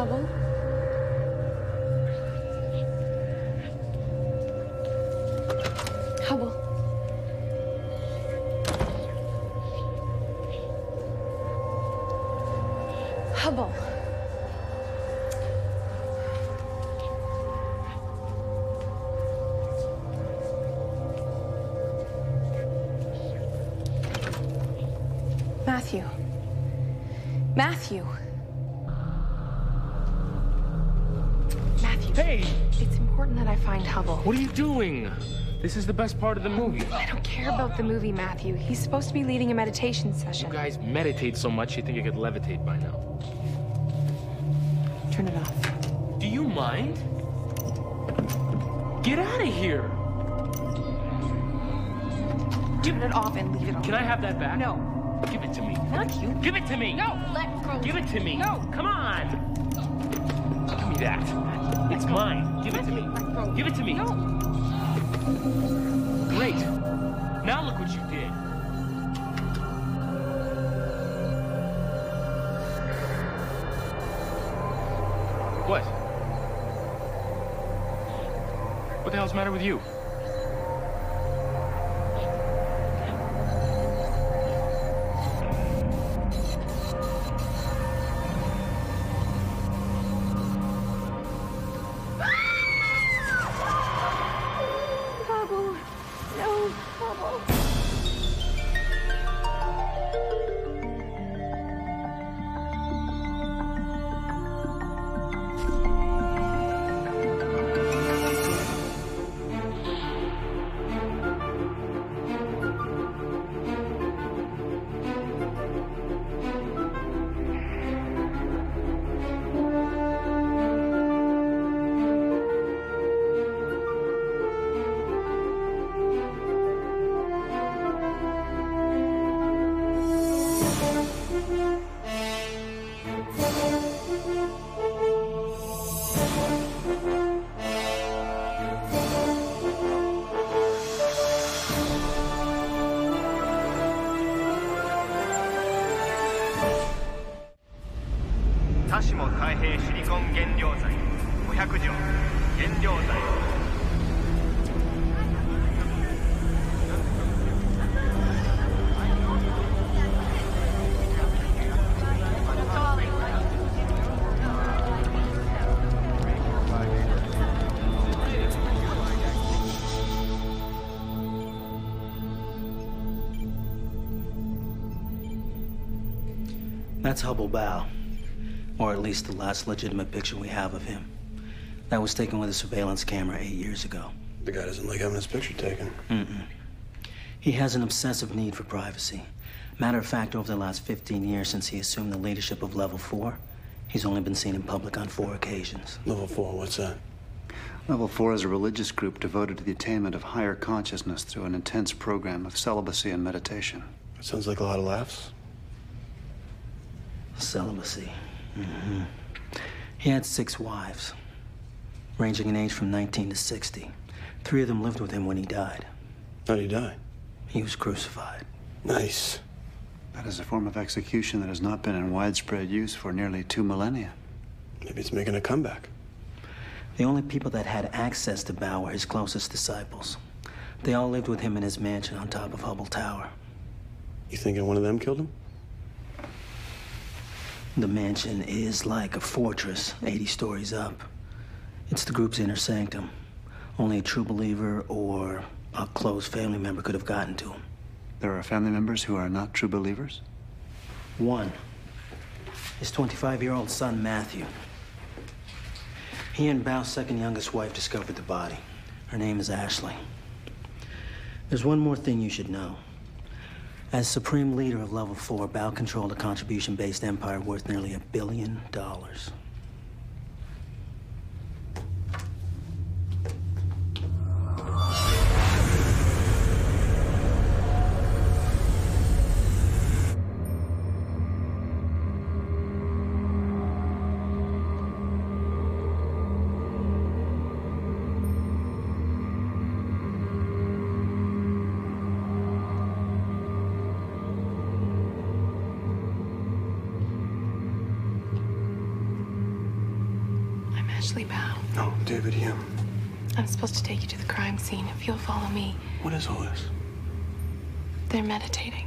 Hubble? Hubble. Hubble. Matthew. Matthew. Matthew. Hey! It's important that I find Hubble. What are you doing? This is the best part of the movie. I don't care about the movie, Matthew. He's supposed to be leading a meditation session. You guys meditate so much you think you could levitate by now. Turn it off. Do you mind? Get out of here! Turn it off and leave it on. Can I have that back? No. Give it to me. Matthew. Give it to me! No, let go. Give it to me! No. Come on! Give me that. It's mine. Give it to me. Give it to me. No. Great. Now look what you did. What? What the hell's the matter with you? Hubble. No, Hubble. That's Hubble Bow, or at least the last legitimate picture we have of him. That was taken with a surveillance camera 8 years ago. The guy doesn't like having his picture taken. He has an obsessive need for privacy. Matter of fact, over the last 15 years since he assumed the leadership of Level 4, he's only been seen in public on 4 occasions. Level 4, what's that? Level 4 is a religious group devoted to the attainment of higher consciousness through an intense program of celibacy and meditation. That sounds like a lot of laughs. Celibacy. He had 6 wives, ranging in age from 19 to 60. 3 of them lived with him when he died. How'd he die? He was crucified. Nice. That is a form of execution that has not been in widespread use for nearly 2 millennia. Maybe it's making a comeback. The only people that had access to Bow were his closest disciples. They all lived with him in his mansion on top of Hubble Tower. You thinking one of them killed him? The mansion is like a fortress, 80 stories up. It's the group's inner sanctum. Only a true believer or a close family member could have gotten to him. There are family members who are not true believers? One. His 25-year-old son, Matthew. He and Bow's second youngest wife discovered the body. Her name is Ashley. There's one more thing you should know. As supreme leader of Level 4, Bow controlled a contribution-based empire worth nearly $1 billion. Ashley Bow. No, David Hume. I'm supposed to take you to the crime scene if you'll follow me. What is all this? They're meditating.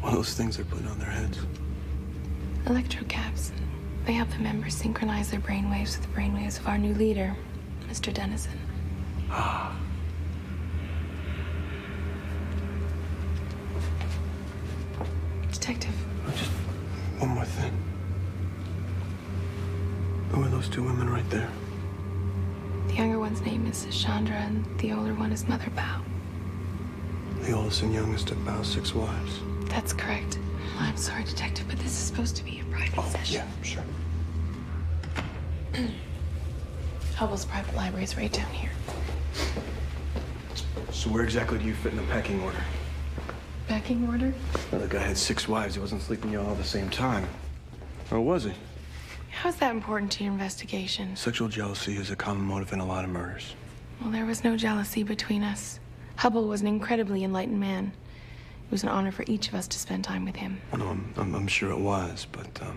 What are those things they're putting on their heads? Electrocaps. They help the members synchronize their brainwaves with the brainwaves of our new leader, Mr. Dennison. Ah. Detective. Just one more thing. Who are those two women right there? The younger one's name is Chandra, and the older one is Mother Bao. The oldest and youngest of Bao's 6 wives. That's correct. I'm sorry, Detective, but this is supposed to be a private session. Yeah, sure. Hubble's private library is right down here. So where exactly do you fit in the pecking order? Pecking order? Well, the guy had 6 wives. He wasn't sleeping you all at the same time. Or was he? How's that important to your investigation? Sexual jealousy is a common motive in a lot of murders. Well, there was no jealousy between us. Hubble was an incredibly enlightened man. It was an honor for each of us to spend time with him. Well, no, I'm sure it was, but that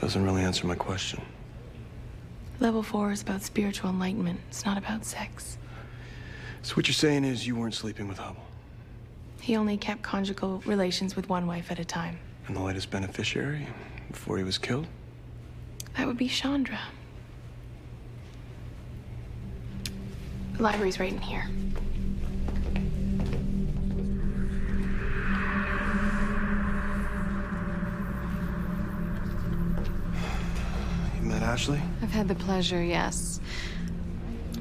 doesn't really answer my question. Level 4 is about spiritual enlightenment. It's not about sex. So what you're saying is you weren't sleeping with Hubble? He only kept conjugal relations with one wife at a time. And the latest beneficiary, before he was killed? That would be Chandra. The library's right in here. You met Ashley? I've had the pleasure, yes.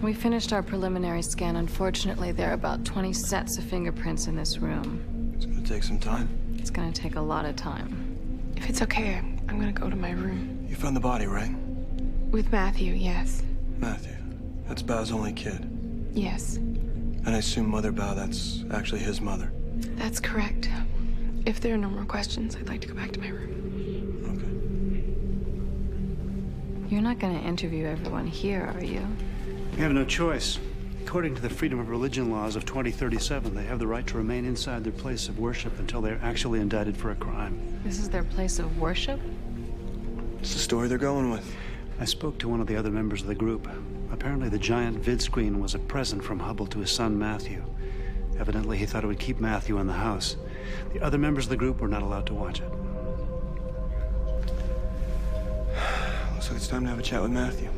We finished our preliminary scan. Unfortunately, there are about 20 sets of fingerprints in this room. It's gonna take some time. It's gonna take a lot of time. If it's okay, I'm gonna go to my room. You found the body, right? With Matthew, yes. Matthew. That's Bao's only kid. Yes. And I assume Mother Bao, that's actually his mother. That's correct. If there are no more questions, I'd like to go back to my room. Okay. You're not gonna interview everyone here, are you? We have no choice. According to the Freedom of Religion laws of 2037, they have the right to remain inside their place of worship until they're actually indicted for a crime. This is their place of worship? It's the story they're going with. I spoke to one of the other members of the group. Apparently the giant vid screen was a present from Hubble to his son, Matthew. Evidently, he thought it would keep Matthew in the house. The other members of the group were not allowed to watch it. Looks like it's time to have a chat with Matthew.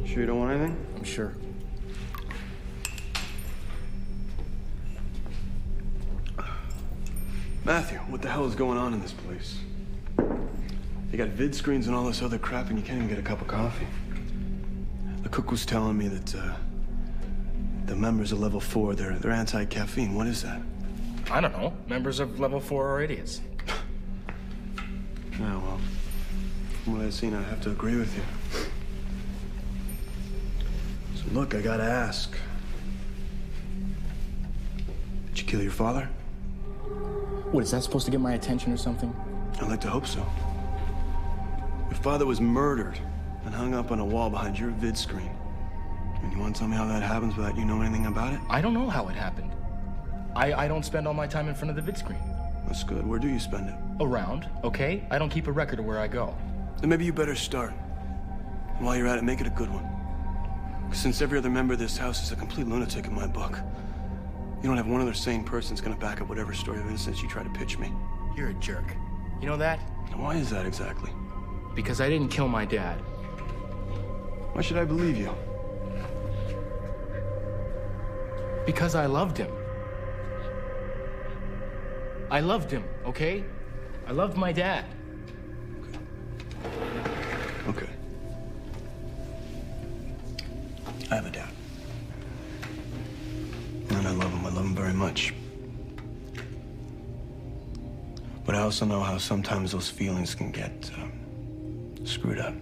Sure you don't want anything? I'm sure. Matthew, what the hell is going on in this place? You got vid screens and all this other crap, and you can't even get a cup of coffee. The cook was telling me that the members of Level 4, they're anti-caffeine. What is that? I don't know. Members of Level 4 are idiots. Yeah, well, from what I've seen, I have to agree with you. So look, I gotta ask. Did you kill your father? What, is that supposed to get my attention or something? I'd like to hope so. Your father was murdered and hung up on a wall behind your vid screen. And you want to tell me how that happens without you knowing anything about it? I don't know how it happened. I don't spend all my time in front of the vid screen. That's good. Where do you spend it? Around, okay? I don't keep a record of where I go. Then maybe you better start. And while you're at it, make it a good one. 'Cause since every other member of this house is a complete lunatic in my book, you don't have one other sane person that's gonna back up whatever story of innocence you try to pitch me. You're a jerk. You know that? And why is that exactly? Because I didn't kill my dad. Why should I believe you? Because I loved him. I loved him, okay? I loved my dad. Okay. I have a dad. And I love him. I love him very much. But I also know how sometimes those feelings can get screwed up.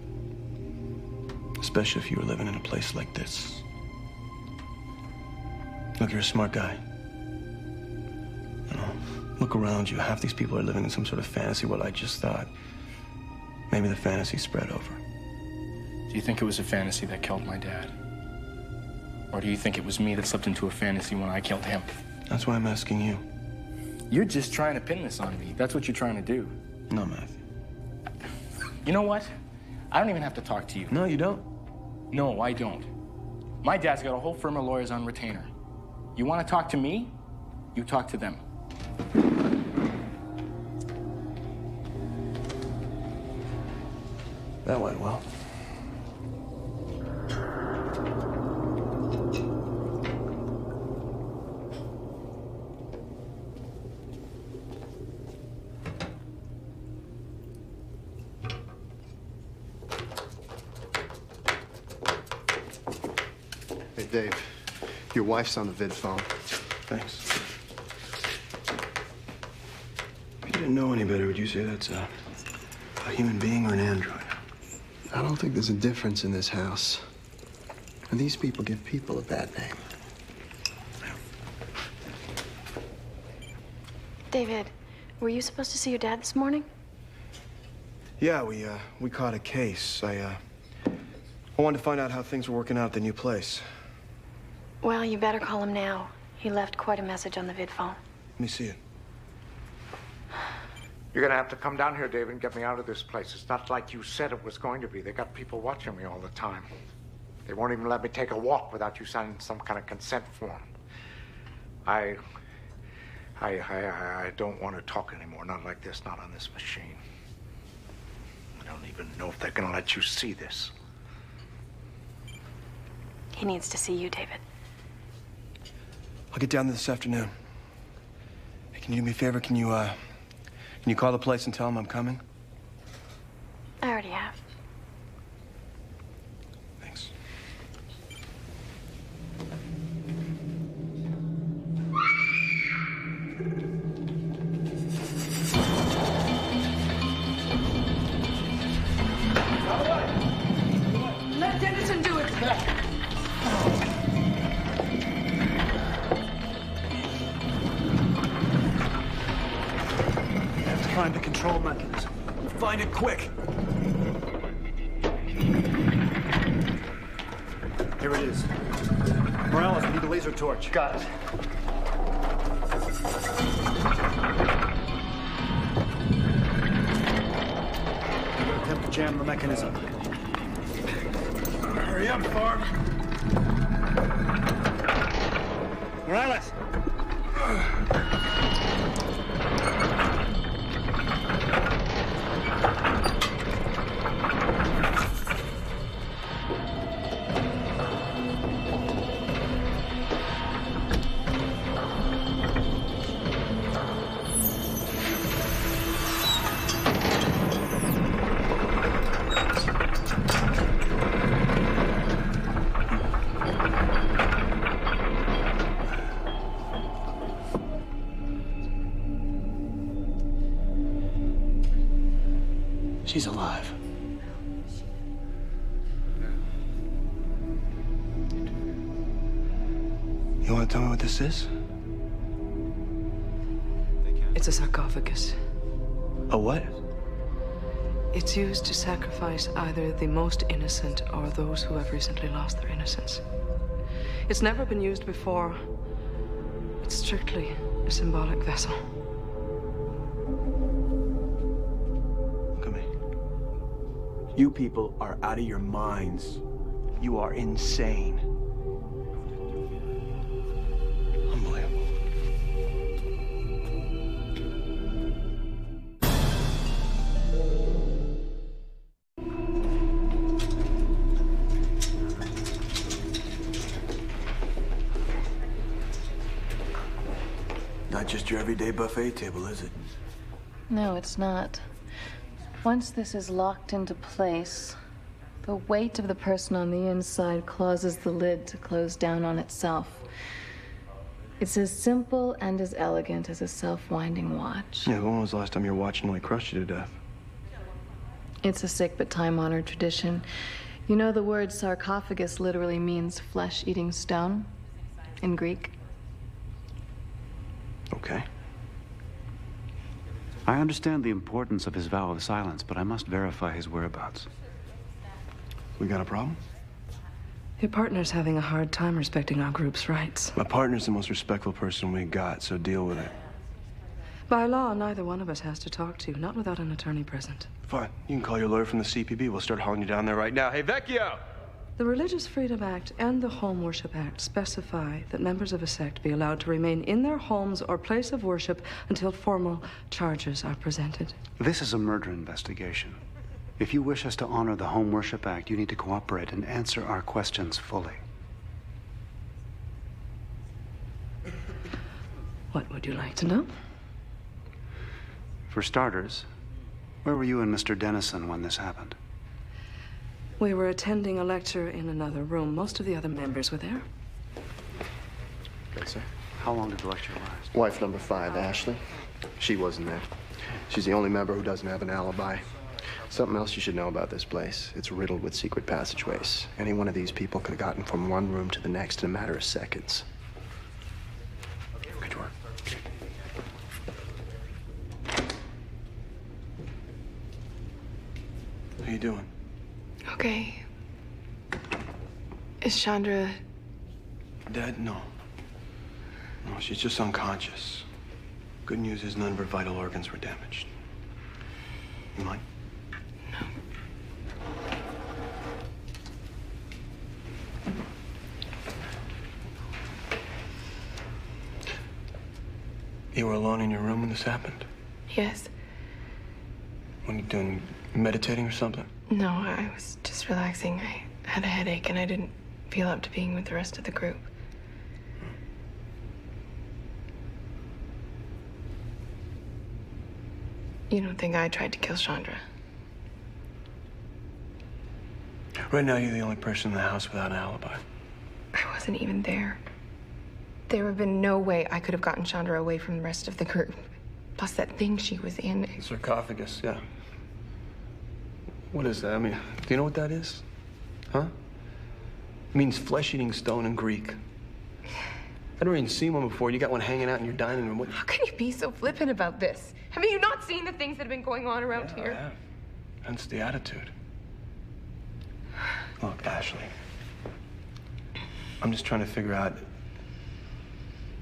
Especially if you were living in a place like this. Look, you're a smart guy. You know, look around you. Half these people are living in some sort of fantasy world. I just thought maybe the fantasy spread over. Do you think it was a fantasy that killed my dad? Or do you think it was me that slipped into a fantasy when I killed him? That's why I'm asking you. You're just trying to pin this on me. That's what you're trying to do. No, Matthew. You know what? I don't even have to talk to you. No, you don't. No, I don't. My dad's got a whole firm of lawyers on retainer. You want to talk to me? You talk to them. That went well. Hey, Dave. Your wife's on the vid phone. Thanks. If you didn't know any better, would you say that's a human being or an android? I don't think there's a difference in this house. And these people give people a bad name. David, were you supposed to see your dad this morning? Yeah, we caught a case. I wanted to find out how things were working out at the new place. Well, you better call him now. He left quite a message on the vid phone. Let me see it. You're gonna have to come down here, David, and get me out of this place. It's not like you said it was going to be. They got people watching me all the time. They won't even let me take a walk without you signing some kind of consent form. I don't want to talk anymore. Not like this, not on this machine. I don't even know if they're gonna let you see this. He needs to see you, David. I'll get down there this afternoon. Hey, can you do me a favor? Can you call the place and tell them I'm coming? I already have. Thanks. Let Dennison do it. Find the control mechanism. Find it quick. Here it is. Morales, we need a laser torch. Got it. Attempt to jam the mechanism. Hurry up, Barb. Morales! She's alive. You want to tell me what this is? It's a sarcophagus. A what? It's used to sacrifice either the most innocent or those who have recently lost their innocence. It's never been used before. It's strictly a symbolic vessel. Look at me. You people are out of your minds. You are insane. Unbelievable. Not just your everyday buffet table, is it? No, it's not. Once this is locked into place, the weight of the person on the inside causes the lid to close down on itself. It's as simple and as elegant as a self-winding watch. Yeah, when was the last time your watch nearly crushed you to death? It's a sick but time-honored tradition. You know, the word sarcophagus literally means flesh-eating stone in Greek. Okay. I understand the importance of his vow of silence, but I must verify his whereabouts. We got a problem? Your partner's having a hard time respecting our group's rights. My partner's the most respectful person we got, so deal with it. By law, neither one of us has to talk to you, not without an attorney present. Fine. You can call your lawyer from the CPB. We'll start hauling you down there right now. Hey, Vecchio! The Religious Freedom Act and the Home Worship Act specify that members of a sect be allowed to remain in their homes or place of worship until formal charges are presented. This is a murder investigation. If you wish us to honor the Home Worship Act, you need to cooperate and answer our questions fully. What would you like to know? For starters, where were you and Mr. Dennison when this happened? We were attending a lecture in another room. Most of the other members were there. Okay, sir. How long did the lecture last? Wife number 5, Ashley. She wasn't there. She's the only member who doesn't have an alibi. Something else you should know about this place. It's riddled with secret passageways. Any one of these people could have gotten from one room to the next in a matter of seconds. Good work. How you doing? Okay. Is Chandra... Dead? No. No, she's just unconscious. Good news is none of her vital organs were damaged. You mind? No. You were alone in your room when this happened? Yes. What are you doing? Meditating or something? No, I was just relaxing. I had a headache and I didn't feel up to being with the rest of the group. You don't think I tried to kill Chandra? Right now, you're the only person in the house without an alibi. I wasn't even there. There would have been no way I could have gotten Chandra away from the rest of the group. Plus that thing she was in. The sarcophagus, yeah. What is that? I mean, do you know what that is? Huh? It means flesh-eating stone in Greek. I'd never even seen one before. You got one hanging out in your dining room. What? How can you be so flippant about this? Have you not seen the things that have been going on around here? I have. Hence the attitude. Look, Ashley. I'm just trying to figure out,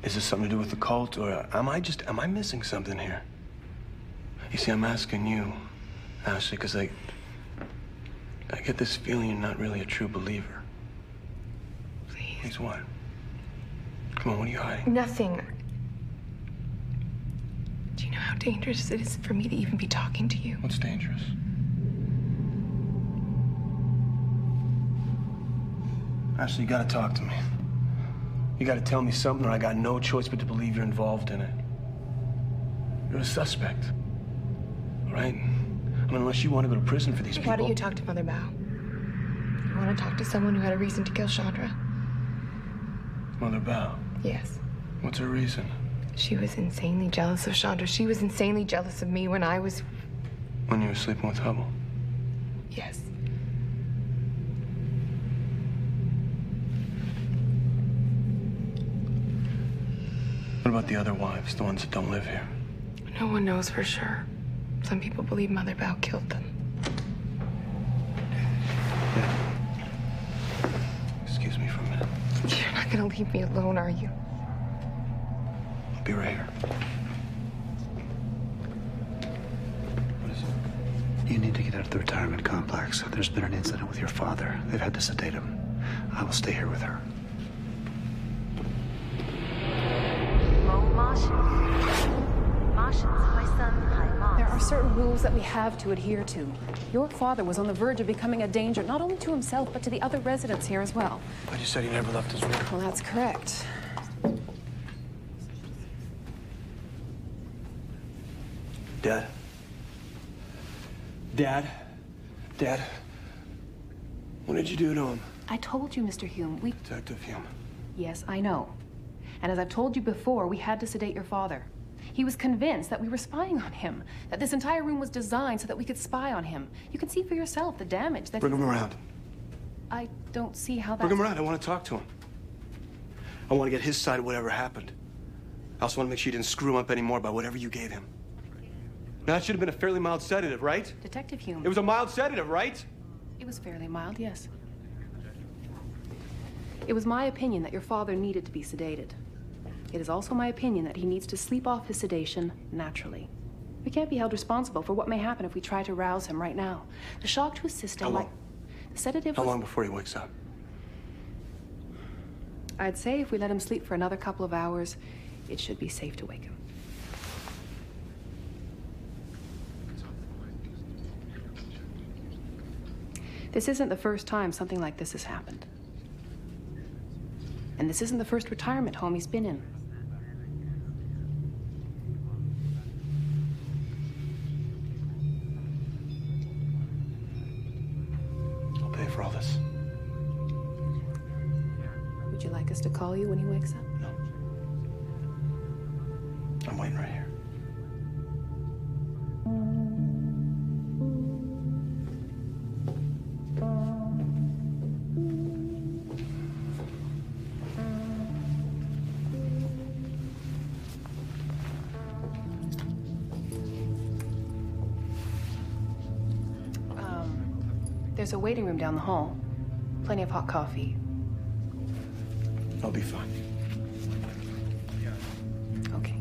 is this something to do with the cult, or am I missing something here? You see, I'm asking you, Ashley, because I get this feeling you're not really a true believer. Please. Please what? Come on, what are you hiding? Nothing. Do you know how dangerous it is for me to even be talking to you? What's dangerous? Ashley, you gotta talk to me. You gotta tell me something or I got no choice but to believe you're involved in it. You're a suspect, right? I mean, unless you want to go to prison for these people. Why don't you talk to Mother Bao? You want to talk to someone who had a reason to kill Chandra? Mother Bao? Yes. What's her reason? She was insanely jealous of Chandra. She was insanely jealous of me when I was... When you were sleeping with Hubble? Yes. What about the other wives, the ones that don't live here? No one knows for sure. Some people believe Mother Bao killed them. Excuse me for a minute. You're not gonna leave me alone, are you? I'll be right here. What is it? You need to get out of the retirement complex. There's been an incident with your father. They've had to sedate him. I will stay here with her. There are certain rules that we have to adhere to. Your father was on the verge of becoming a danger, not only to himself, but to the other residents here as well. But you said he never left his room. Well, that's correct. Dad? Dad? Dad? What did you do to him? I told you, Mr. Hume, Detective Hume. Yes, I know. And as I've told you before, we had to sedate your father. He was convinced that we were spying on him, that this entire room was designed so that we could spy on him. You can see for yourself the damage that... Bring him around. I don't see how that... Bring him around. I want to talk to him. I want to get his side of whatever happened. I also want to make sure you didn't screw him up anymore by whatever you gave him. Now, that should have been a fairly mild sedative, right? Detective Hume. It was a mild sedative, right? It was fairly mild, yes. It was my opinion that your father needed to be sedated. It is also my opinion that he needs to sleep off his sedation naturally. We can't be held responsible for what may happen if we try to rouse him right now. The shock to his system, How long? The sedative. How long before he wakes up? I'd say if we let him sleep for another couple of hours, it should be safe to wake him. This isn't the first time something like this has happened. And this isn't the first retirement home he's been in. I'll pay for all this. Would you like us to call you when he wakes up? No. I'm waiting right here. There's a waiting room down the hall. Plenty of hot coffee. I'll be fine. Okay.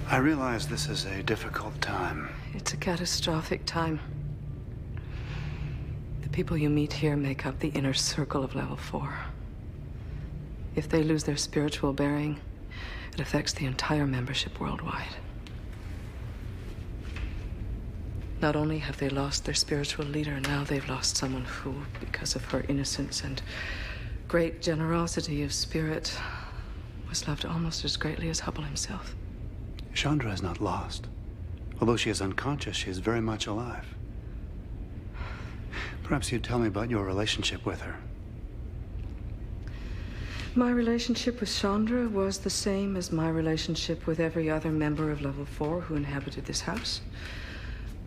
I realize this is a difficult time. It's a catastrophic time. The people you meet here make up the inner circle of level 4. If they lose their spiritual bearing, it affects the entire membership worldwide. Not only have they lost their spiritual leader, now they've lost someone who, because of her innocence and great generosity of spirit, was loved almost as greatly as Hubble himself. Chandra is not lost. Although she is unconscious, she is very much alive. Perhaps you'd tell me about your relationship with her. My relationship with Chandra was the same as my relationship with every other member of Level 4 who inhabited this house,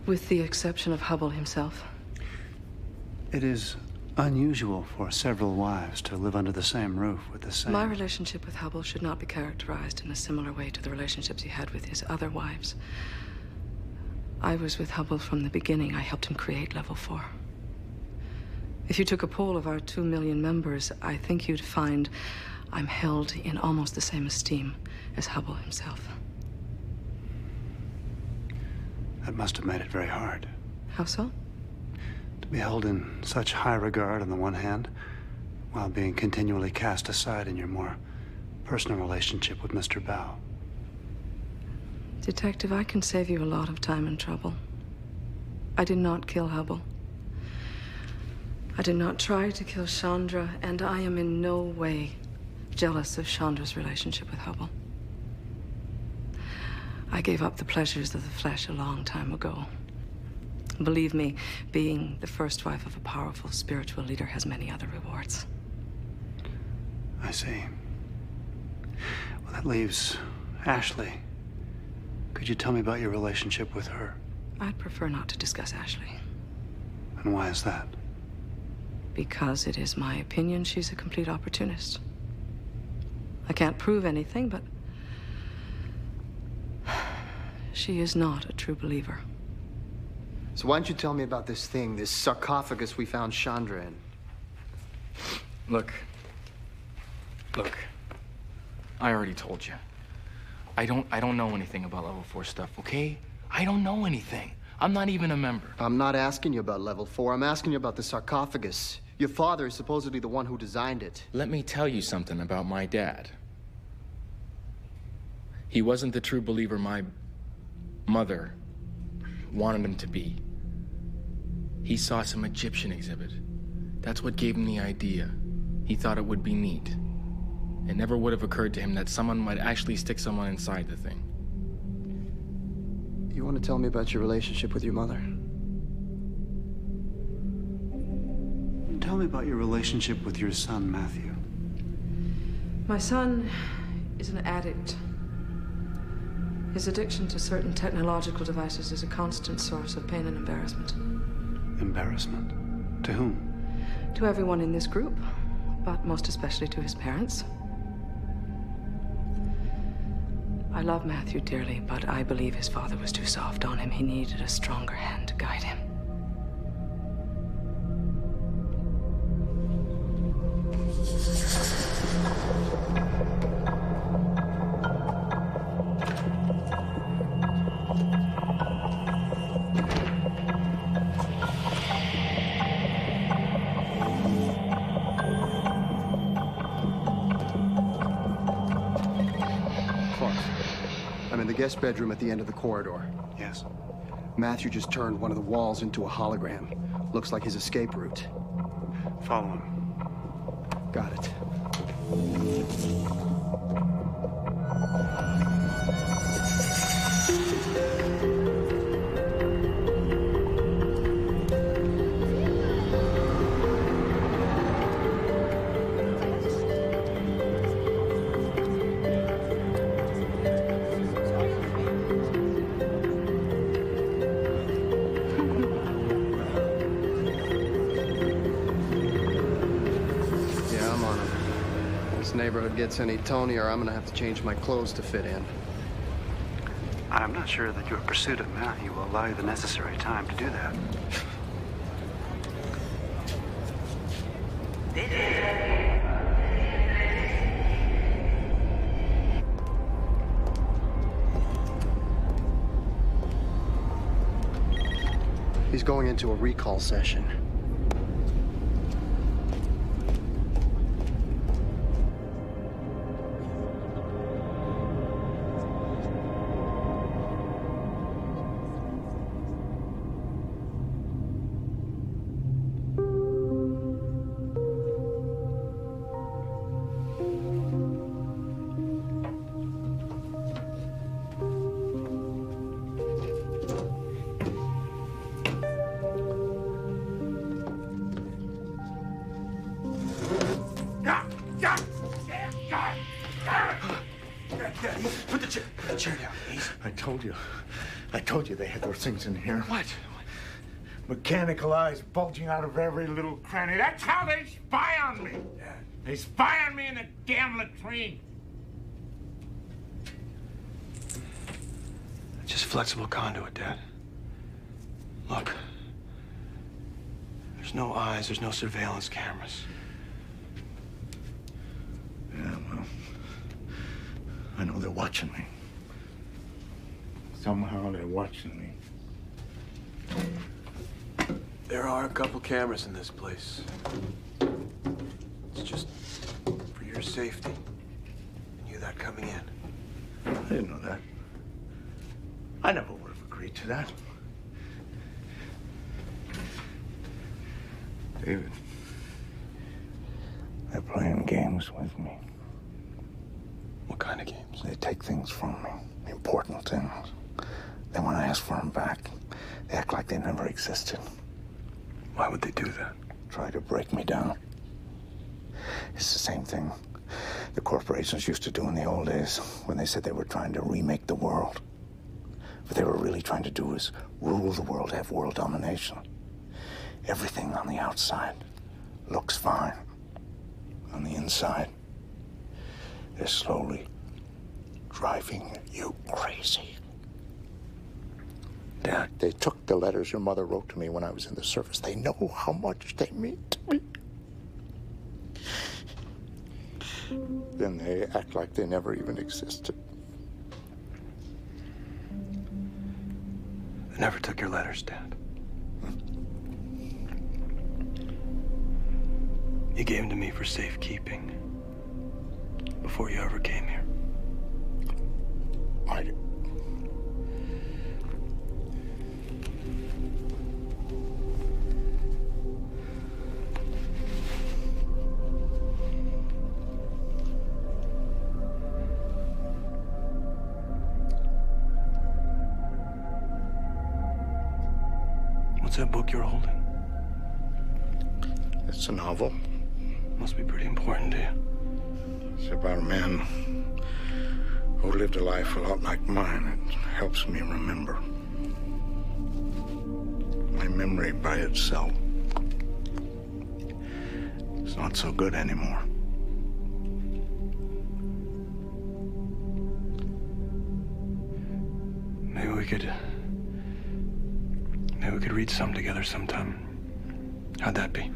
with the exception of Hubble himself. It is unusual for several wives to live under the same roof with the same... My relationship with Hubble should not be characterized in a similar way to the relationships he had with his other wives. I was with Hubble from the beginning. I helped him create Level 4. If you took a poll of our 2 million members, I think you'd find I'm held in almost the same esteem as Hubble himself. That must have made it very hard. How so? To be held in such high regard on the one hand, while being continually cast aside in your more personal relationship with Mr. Bao. Detective, I can save you a lot of time and trouble. I did not kill Hubble. I did not try to kill Chandra, and I am in no way jealous of Chandra's relationship with Hubble. I gave up the pleasures of the flesh a long time ago. Believe me, being the first wife of a powerful spiritual leader has many other rewards. I see. Well, that leaves Ashley. Could you tell me about your relationship with her? I'd prefer not to discuss Ashley. And why is that? Because it is my opinion she's a complete opportunist. I can't prove anything, but she is not a true believer. So why don't you tell me about this thing, this sarcophagus we found Chandra in? Look, I already told you. I don't know anything about Level 4 stuff, okay? I don't know anything. I'm not even a member. I'm not asking you about Level 4. I'm asking you about the sarcophagus. Your father is supposedly the one who designed it. Let me tell you something about my dad. He wasn't the true believer my mother wanted him to be. He saw some Egyptian exhibit. That's what gave him the idea. He thought it would be neat. It never would have occurred to him that someone might actually stick someone inside the thing. You want to tell me about your relationship with your mother? Tell me about your relationship with your son, Matthew. My son is an addict. His addiction to certain technological devices is a constant source of pain and embarrassment. Embarrassment? To whom? To everyone in this group, but most especially to his parents. I love Matthew dearly, but I believe his father was too soft on him. He needed a stronger hand to guide him. I'm in the guest bedroom at the end of the corridor. Yes. Matthew just turned one of the walls into a hologram. Looks like his escape route. Follow him. Got it. Neighborhood gets any tonier, I'm gonna have to change my clothes to fit in. I'm not sure that your pursuit of Matthew will allow you the necessary time to do that. He's going into a recall session. Put the chair down, please. I told you they had those things in here. What? Mechanical eyes bulging out of every little cranny. That's how they spy on me. They spy on me in the damn latrine. Just flexible conduit, Dad. Look. There's no eyes, there's no surveillance cameras. Yeah, well, I know they're watching me. Somehow they're watching me. There are a couple cameras in this place. It's just for your safety. I knew that coming in. I didn't know that. I never would have agreed to that. David, they're playing games with me. What kind of games? They take things from me, important things. Then when I ask for them back, they act like they never existed. Why would they do that? Try to break me down. It's the same thing the corporations used to do in the old days when they said they were trying to remake the world. What they were really trying to do is rule the world, have world domination. Everything on the outside looks fine. On the inside, they're slowly driving you crazy. Dad, they took the letters your mother wrote to me when I was in the service. They know how much they mean to me. Then they act like they never even existed. They never took your letters, Dad. You gave them to me for safekeeping before you ever came here. that book you're holding? It's a novel. Must be pretty important to you. It's about a man who lived a life a lot like mine. It helps me remember. My memory by itself is not so good anymore. Maybe we could read some together sometime. How'd that be?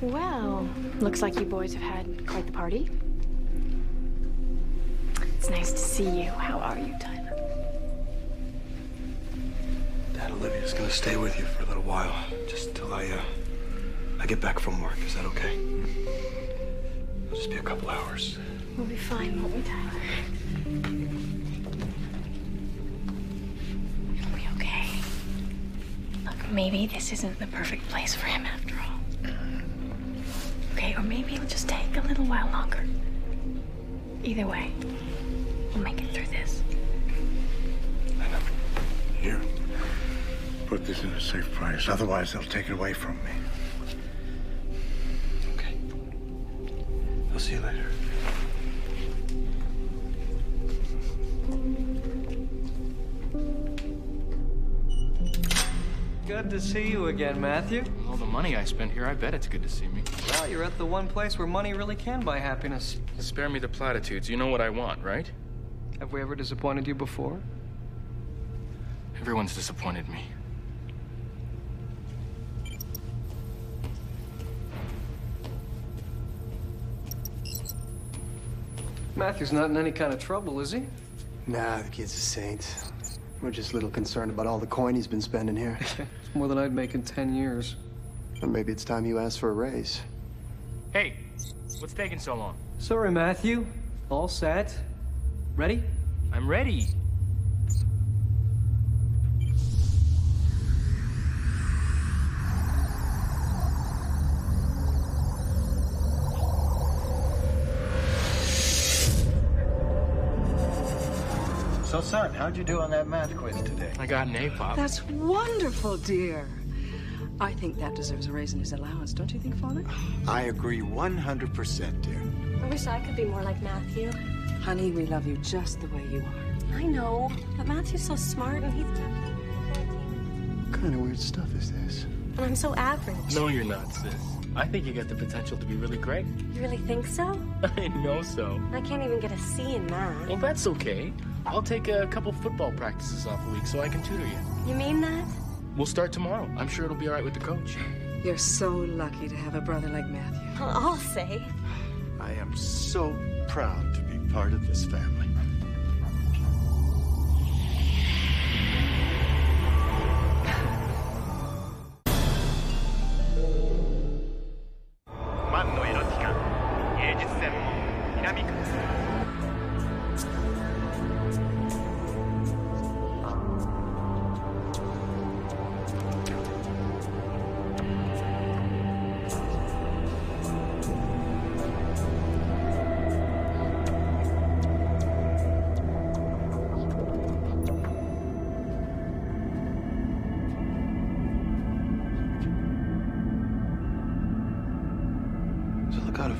Well, looks like you boys have had quite the party. It's nice to see you. How are you, Tyler? Dad, Olivia's gonna stay with you for a little while, just till I get back from work. Is that okay? It'll just be a couple hours. We'll be fine, won't we, Tyler? It'll be okay. Look, maybe this isn't the perfect place for him after all. Okay, or maybe it'll just take a little while longer. Either way, we'll make it through this. Here, put this in a safe place. Otherwise, they'll take it away from me. Okay. I'll see you later. Good to see you again, Matthew. All the money I spent here, I bet it's good to see me. Well, you're at the one place where money really can buy happiness. Spare me the platitudes. You know what I want, right? Have we ever disappointed you before? Everyone's disappointed me. Matthew's not in any kind of trouble, is he? Nah, the kid's a saint. We're just a little concerned about all the coin he's been spending here. It's more than I'd make in 10 years. Or maybe it's time you asked for a raise. Hey, what's taking so long? Sorry, Matthew. All set. Ready? I'm ready. So, son, how'd you do on that math quiz today? I got an A, Pop. That's wonderful, dear. I think that deserves a raise in his allowance, don't you think, Father? I agree 100%, dear. I wish I could be more like Matthew. Honey, we love you just the way you are. I know, but Matthew's so smart and he's... What kind of weird stuff is this? And I'm so average. No, you're not, sis. I think you got the potential to be really great. You really think so? I know so. I can't even get a C in math. Well, that's okay. I'll take a couple football practices off a week so I can tutor you. You mean that? We'll start tomorrow. I'm sure it'll be all right with the coach. You're so lucky to have a brother like Matthew. Well, I'll say. I am so proud to be part of this family.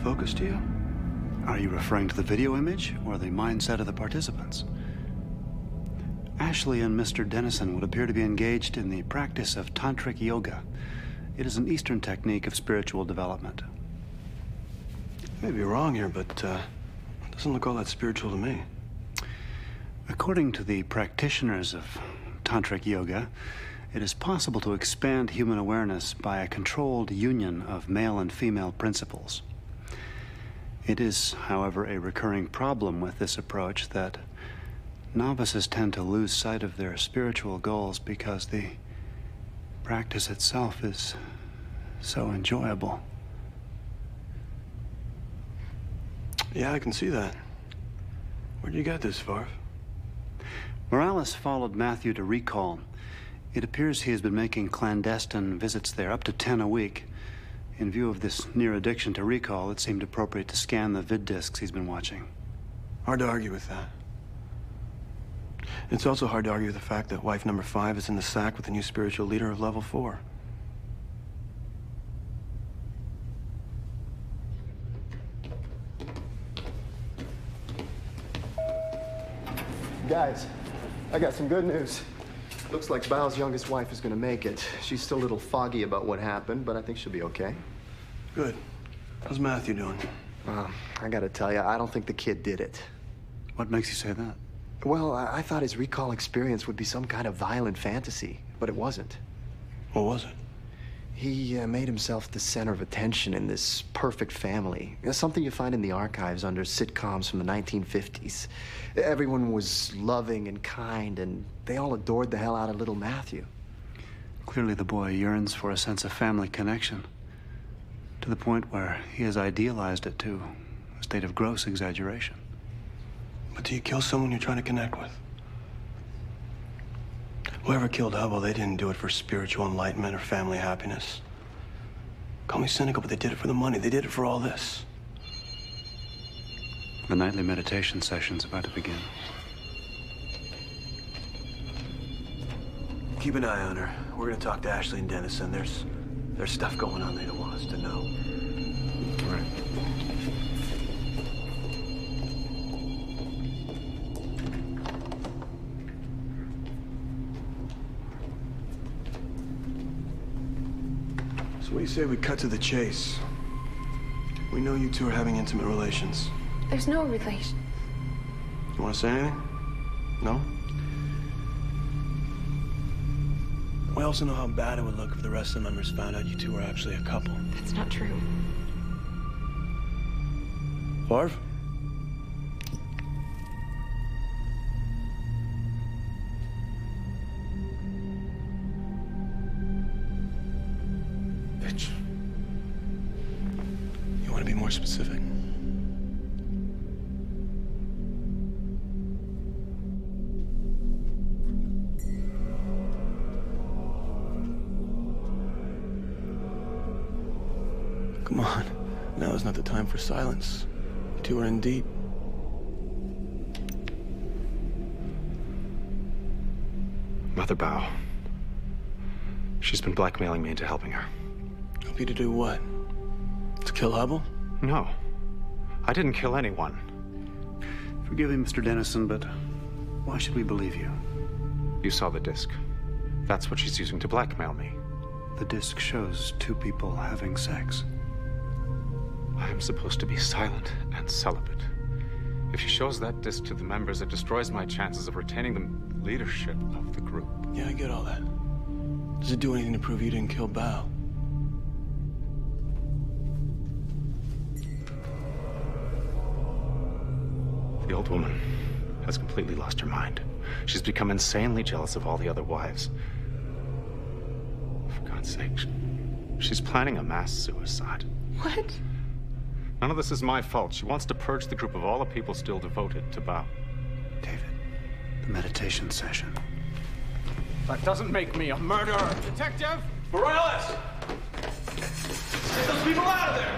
Focus to you? Are you referring to the video image or the mindset of the participants? Ashley and Mr. Dennison would appear to be engaged in the practice of tantric yoga. It is an Eastern technique of spiritual development. I may be wrong here, but it doesn't look all that spiritual to me. According to the practitioners of tantric yoga, it is possible to expand human awareness by a controlled union of male and female principles. It is, however, a recurring problem with this approach that novices tend to lose sight of their spiritual goals because the practice itself is so enjoyable. Yeah, I can see that. Where'd you get this, Varv? Morales followed Matthew to Recall. It appears he has been making clandestine visits there, up to 10 a week. In view of this near addiction to Recall, it seemed appropriate to scan the vid discs he's been watching. Hard to argue with that. It's also hard to argue the fact that wife number 5 is in the sack with the new spiritual leader of level 4. Guys, I got some good news. Looks like Bao's youngest wife is gonna make it. She's still a little foggy about what happened, but I think she'll be okay. Good. How's Matthew doing? I gotta tell you, I don't think the kid did it. What makes you say that? Well, I thought his recall experience would be some kind of violent fantasy, but it wasn't. What was it? He made himself the center of attention in this perfect family. Something you find in the archives under sitcoms from the 1950s. Everyone was loving and kind, and they all adored the hell out of little Matthew. Clearly the boy yearns for a sense of family connection, to the point where he has idealized it to a state of gross exaggeration. But do you kill someone you're trying to connect with? Whoever killed Hubble, they didn't do it for spiritual enlightenment or family happiness. Call me cynical, but they did it for the money. They did it for all this. The nightly meditation session's about to begin. Keep an eye on her. We're gonna talk to Ashley and Dennison. There's stuff going on they don't want us to know. Right. So what do you say we cut to the chase? We know you two are having intimate relations. There's no relation. You want to say anything? No? We also know how bad it would look if the rest of the members found out you two were actually a couple. That's not true. Barv? Bitch. You want to be more specific? Come on. Now is not the time for silence. You two are in deep. Mother Bao. She's been blackmailing me into helping her. Help you to do what? To kill Hubble? No. I didn't kill anyone. Forgive me, Mr. Dennison, but why should we believe you? You saw the disc. That's what she's using to blackmail me. The disc shows two people having sex. I am supposed to be silent and celibate. If she shows that disc to the members, it destroys my chances of retaining the leadership of the group. Yeah, I get all that. Does it do anything to prove you didn't kill Bao? The old woman has completely lost her mind. She's become insanely jealous of all the other wives. For God's sake, she's planning a mass suicide. What? None of this is my fault. She wants to purge the group of all the people still devoted to Bao. David, the meditation session. That doesn't make me a murderer. Detective! Morales! Get those people out of there!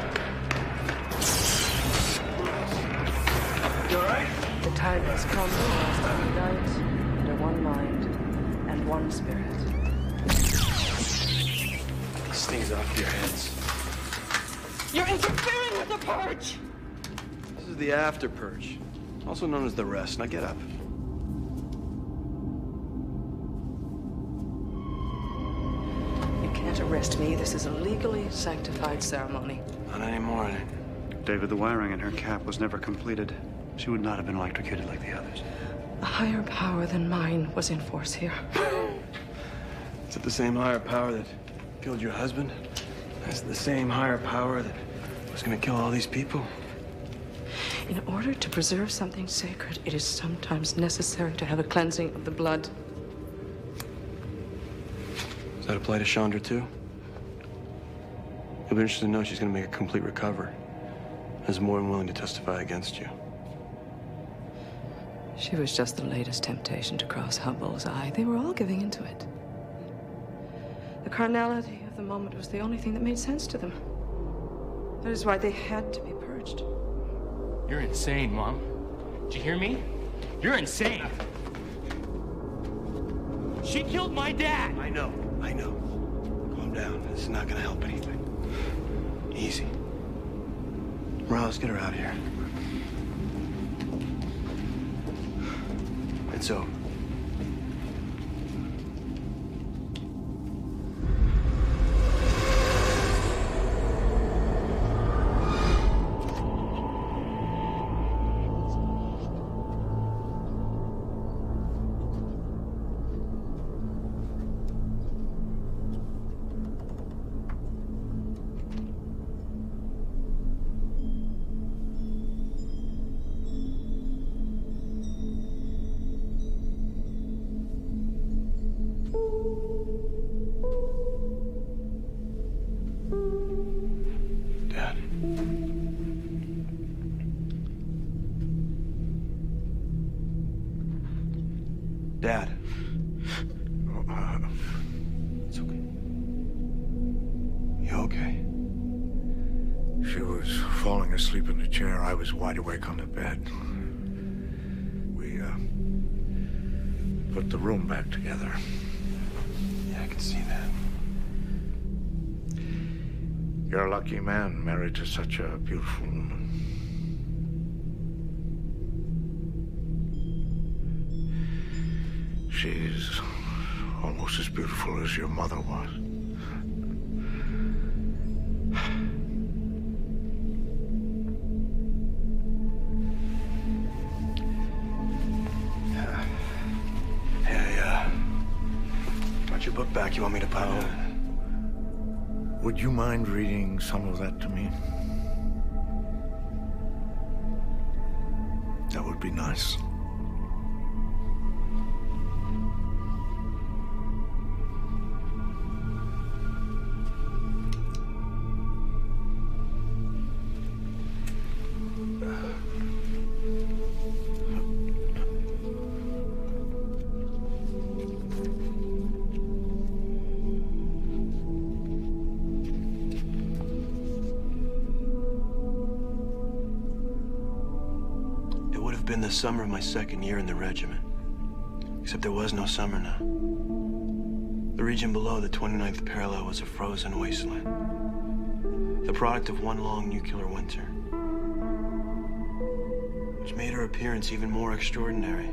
You all right? The time has come for us to unite under one mind and one spirit. This thing's off your heads. You're interfering with the purge! This is the after purge, also known as the rest. Now get up. You can't arrest me. This is a legally sanctified ceremony. Not anymore, it ain't. David, the wiring in her cap was never completed. She would not have been electrocuted like the others. A higher power than mine was in force here. Is it the same higher power that killed your husband? Is it the same higher power that was gonna kill all these people? In order to preserve something sacred, it is sometimes necessary to have a cleansing of the blood. Does that apply to Chandra, too? You'll be interested to know she's gonna make a complete recovery. Is more than willing to testify against you. She was just the latest temptation to cross Hubble's eye. They were all giving into it. The carnality of the moment was the only thing that made sense to them. That is why they had to be purged. You're insane, Mom. Did you hear me? You're insane. She killed my dad! I know. Calm down. This is not gonna help anything. Easy. Rawlins, get her out of here. It's over. Dad. It's okay. You okay? She was falling asleep in the chair. I was wide awake on the bed. We, put the room back together. Yeah, I can see that. You're a lucky man, married to such a beautiful woman. She's almost as beautiful as your mother was. Hey, brought your book back. You want me to put it? Would you mind reading some of that to me? That would be nice. The summer of my second year in the regiment. Except there was no summer now. The region below the 29th parallel was a frozen wasteland. The product of one long nuclear winter. Which made her appearance even more extraordinary.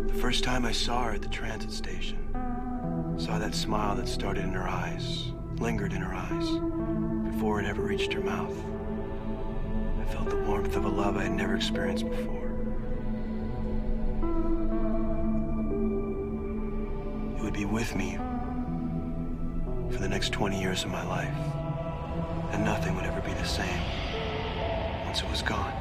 The first time I saw her at the transit station, saw that smile that started in her eyes, lingered in her eyes, before it ever reached her mouth. I felt the warmth of a love I had never experienced before. It would be with me for the next 20 years of my life, and nothing would ever be the same once it was gone.